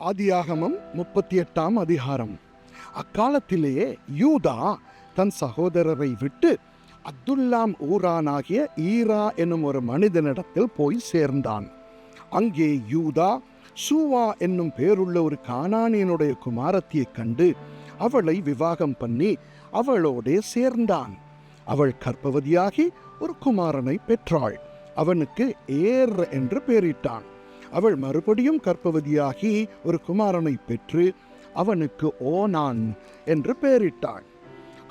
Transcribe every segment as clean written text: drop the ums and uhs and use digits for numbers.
ஆதியாகமம் 38ஆம் அதிகாரம். அக்காலத்திலேயே யூதா தன் சகோதரரை விட்டு அத்துல்லாம் ஊரானாகிய ஈரா என்னும் ஒரு மனிதனிடத்தில் போய் சேர்ந்தான். அங்கே யூதா சூவா என்னும் பேருள்ள ஒரு கானானியனுடைய குமாரத்தியைக் கண்டு அவளை விவாகம் பண்ணி அவளோடே சேர்ந்தான். அவள் கர்ப்பவதியாகி ஒரு குமாரனை பெற்றாள். அவனுக்கு ஏர் என்று பெயரிட்டான். அவள் மறுபடியும் கர்ப்பவதியாகி ஒரு குமாரனை பெற்று அவனுக்கு ஓனான் என்று பெயரிட்டாள்.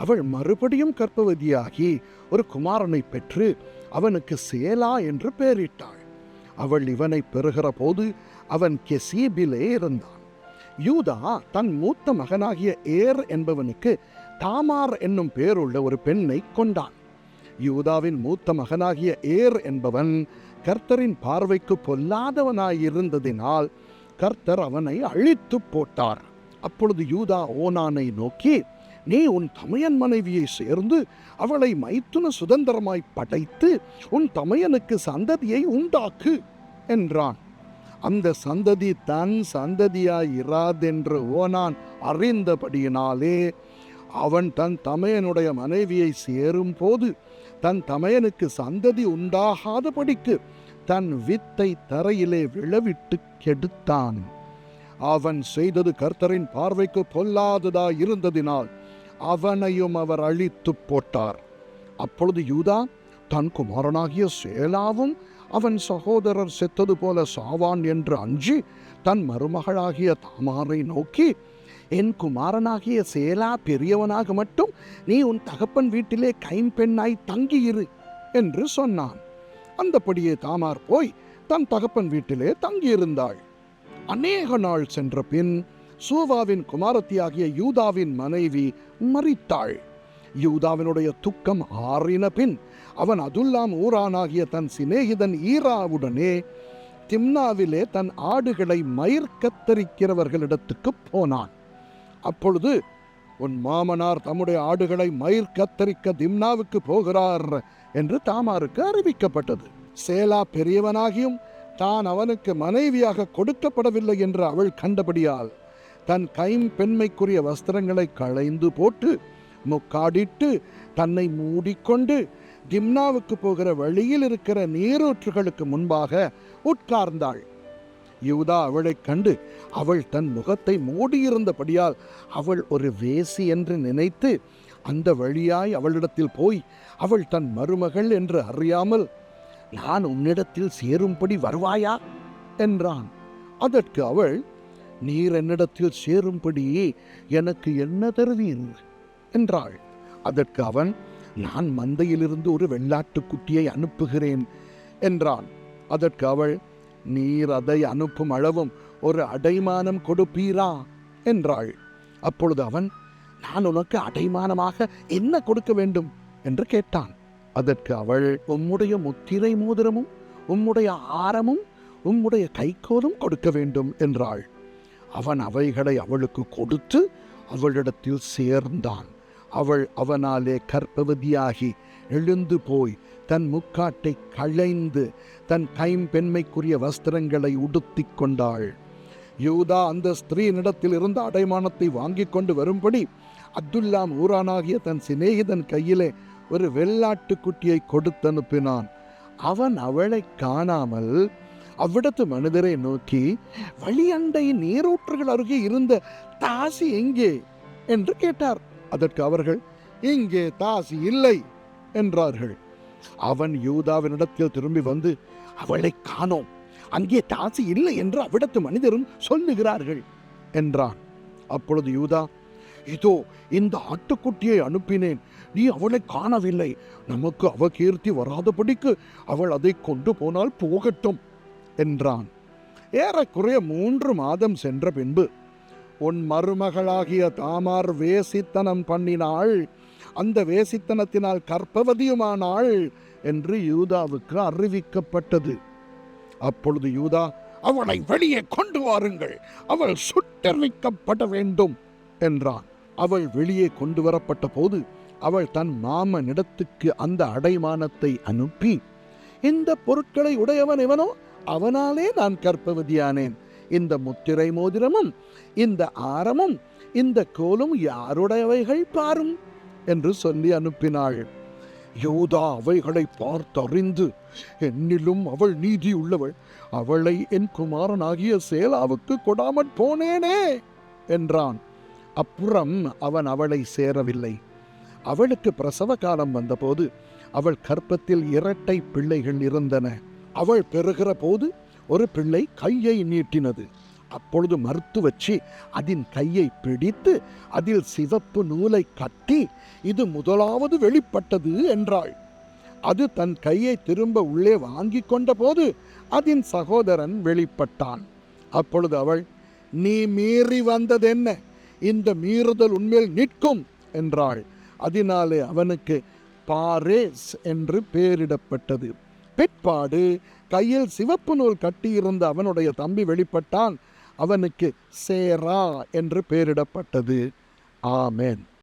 அவள் மறுபடியும் கர்ப்பவதியாகி ஒரு குமாரனை பெற்று அவனுக்கு சேலா என்று பெயரிட்டாள். அவள் இவனை பெறுகிற போது அவன் கெசீபிலே இருந்தான். யூதா தன் மூத்த மகனாகிய ஏர் என்பவனுக்கு தாமார் என்னும் பெயருள்ள ஒரு பெண்ணை கொண்டான். யூதாவின் மூத்த மகனாகிய ஏர் என்பவன் கர்த்தரின் பார்வைக்கு பொல்லாதவனாயிருந்ததினால் கர்த்தர் அவனை அழித்து போட்டார். அப்பொழுது யூதா ஓனானை நோக்கி, நீ உன் தமையன் மனைவியை சேர்ந்து அவளை மைத்துன சுதந்திரமாய் படைத்து உன் தமையனுக்கு சந்ததியை உண்டாக்கு என்றான். அந்த சந்ததி தன் சந்ததியாய் இராதென்று ஓனான் அறிந்தபடியினாலே அவன் தன் தமையனுடைய மனைவியை சேரும் போது தன் தமையனுக்கு சந்ததி உண்டாகாதபடிக்கு தன் வித்தை தரையிலே விழவிட்டு கெடுத்தான். அவன் செய்தது கர்த்தரின் பார்வைக்கு பொல்லாததாய் இருந்ததினால் அவனையும் அவர் அழித்து போட்டார். அப்பொழுது யூதா தன் குமாரனாகிய சேலாவும் அவன் சகோதரர் செத்தது போல சாவான் என்று அஞ்சி தன் மருமகளாகிய தாமாரை நோக்கி, என் குமாரனாகிய சேலா பெரியவனாக மட்டும் நீ உன் தகப்பன் வீட்டிலே கைம்பெண்ணாய் தங்கியிரு என்று சொன்னான். அந்தபடியே தாமார் போய் தன் தகப்பன் வீட்டிலே தங்கியிருந்தாள். அநேக நாள் சென்ற பின் சூவாவின் குமாரத்தியாகிய யூதாவின் மனைவி மரித்தாள். யூதாவினுடைய துக்கம் ஆறின பின் அவன் அதுல்லாம் ஊரானாகிய தன் சிநேகிதன் ஈராவுடனே திம்னாவிலே தன் ஆடுகளை மயிர் கத்தரிக்கிறவர்களிடத்துக்கு போனான். அப்பொழுது, உன் மாமனார் தம்முடைய ஆடுகளை மயிர் கத்தரிக்க திம்னாவுக்கு போகிறார் என்று தாமாருக்கு அறிவிக்கப்பட்டது. சேலா பெரியவனாகியும் தான் அவனுக்கு மனைவியாக கொடுக்கப்படவில்லை என்று அவள் கண்டபடியால் தன் கைம்பெண்மைக்குரிய வஸ்திரங்களை களைந்து போட்டு முக்காடிட்டு தன்னை மூடிக்கொண்டு திம்னாவுக்கு போகிற வழியில் இருக்கிற நீரூற்றுகளுக்கு முன்பாக உட்கார்ந்தாள். யூதா அவளைக் கண்டு அவள் தன் முகத்தை மூடியிருந்தபடியால் அவள் ஒரு வேசி என்று நினைத்து அந்த வழியாய் அவளிடத்தில் போய் அவள் தன் மருமகள் என்று அறியாமல், நான் உன்னிடத்தில் சேரும்படி வருவாயா என்றான். அதற்கு அவள், நீர் என்னிடத்தில் சேரும்படி எனக்கு என்ன தருவீர் என்றாள். அதற்கு அவன், நான் மந்தையிலிருந்து ஒரு வெள்ளாட்டுக்குட்டியை அனுப்புகிறேன் என்றான். அதற்கு அவள், நீர் அதை அனுப்பும் அளவும் ஒரு அடைமானம் கொடுப்பீரா என்றாள். அப்பொழுது அவன், நான் உனக்கு அடைமானமாக என்ன கொடுக்க வேண்டும் என்று கேட்டான். அதற்கு அவள், உம்முடைய முத்திரை மோதிரமும் உம்முடைய ஆரமும் உம்முடைய கைக்கோலும் கொடுக்க வேண்டும் என்றாள். அவன் அவைகளை அவளுக்கு கொடுத்து அவளிடத்தில் சேர்ந்தான். அவள் அவனாலே கர்ப்பவதியாகி எழுந்து போய் தன் முக்காட்டை களைந்து தன் கைம்பெண்மைக்குரிய வஸ்திரங்களை உடுத்தி கொண்டாள். யூதா அந்த ஸ்திரீனிடத்தில் இருந்த அடைமானத்தை வாங்கி கொண்டு வரும்படி அத்துல்லாம் ஊரானாகிய தன் சிநேகிதன் கையிலே ஒரு வெள்ளாட்டுக்குட்டியை கொடுத்தனுப்பினான். அவன் அவளை காணாமல் அவ்விடத்து மனிதரை நோக்கி, வழியண்டை நீரூற்றுகள் அருகே இருந்த தாசி எங்கே என்று கேட்டார். அதற்கு அவர்கள், இங்கே தாசி இல்லை என்றார்கள். அவன் யூதாவினிடத்தில் திரும்பி வந்து, அவளை காணோம், அங்கே தாசி இல்லை என்று அவ்விடத்து மனிதரும் சொல்லுகிறார்கள் என்றான். அப்பொழுது யூதா, இதோ இந்த ஆட்டுக்குட்டியை அனுப்பினேன், நீ அவளை காணவில்லை, நமக்கு அவகீர்த்தி வராதபடிக்கு அவள் அதை கொண்டு போனால் போகட்டும் என்றான். ஏறக்குறைய 3 மாதம் சென்ற பின்பு, உன் மருமகளாகிய தாமார் வேசித்தனம் பண்ணினாள், அந்த வேசித்தனத்தினால் கர்ப்பவதியுமானாள் என்று யூதாவுக்கு அறிவிக்கப்பட்டது. அப்பொழுது யூதா, அவளை வெளியே கொண்டு வாருங்கள், அவள் சுட்டெரிக்கப்பட வேண்டும் என்றான். அவள் வெளியே கொண்டு வரப்பட்ட போது அவள் தன் மாமனிடத்துக்கு அந்த அடைமானத்தை அனுப்பி, இந்த பொருட்களை உடையவன் எவனோ அவனாலே நான் கர்ப்பவதியானேன், இந்த முத்திரை மோதிரமும் இந்த ஆரமும் இந்த கோலும் யாருடையவைகள் பாரும் என்று சொல்லி அனுப்பினாள். யூதா அவைகளை பார்த்தறிந்து, என்னிலும் அவள் நீதி உள்ளவள், அவளை என் குமாரனாகிய சேலாவுக்கு கொடாமற் போனேனே என்றான். அப்புறம் அவன் அவளை சேரவில்லை. அவளுக்கு பிரசவ காலம் வந்தபோது அவள் கர்ப்பத்தில் இரட்டை பிள்ளைகள் இருந்தன. அவள் பெறுகிற போது ஒரு பிள்ளை கையை நீட்டினது. அப்பொழுது மருத்துவச்சி அதன் கையை பிடித்து அதில் சிவப்பு நூலை கட்டி, இது முதலாவது வெளிப்பட்டது என்றாள். அது தன் கையை திரும்ப உள்ளே வாங்கி கொண்ட போது அதன் சகோதரன் வெளிப்பட்டான். அப்பொழுது அவள், நீ மீறி வந்ததென்ன? இந்த மீறுதல் உன்மேல் நிற்கும் என்றாள். அதனாலே அவனுக்கு பாரேஸ் என்று பெயரிடப்பட்டது. பிற்பாடு கையில் சிவப்பு நூல் கட்டியிருந்த அவனுடைய தம்பி வெளிப்பட்டான். அவனுக்கு சேரா என்று பெயரிடப்பட்டது. ஆமென்.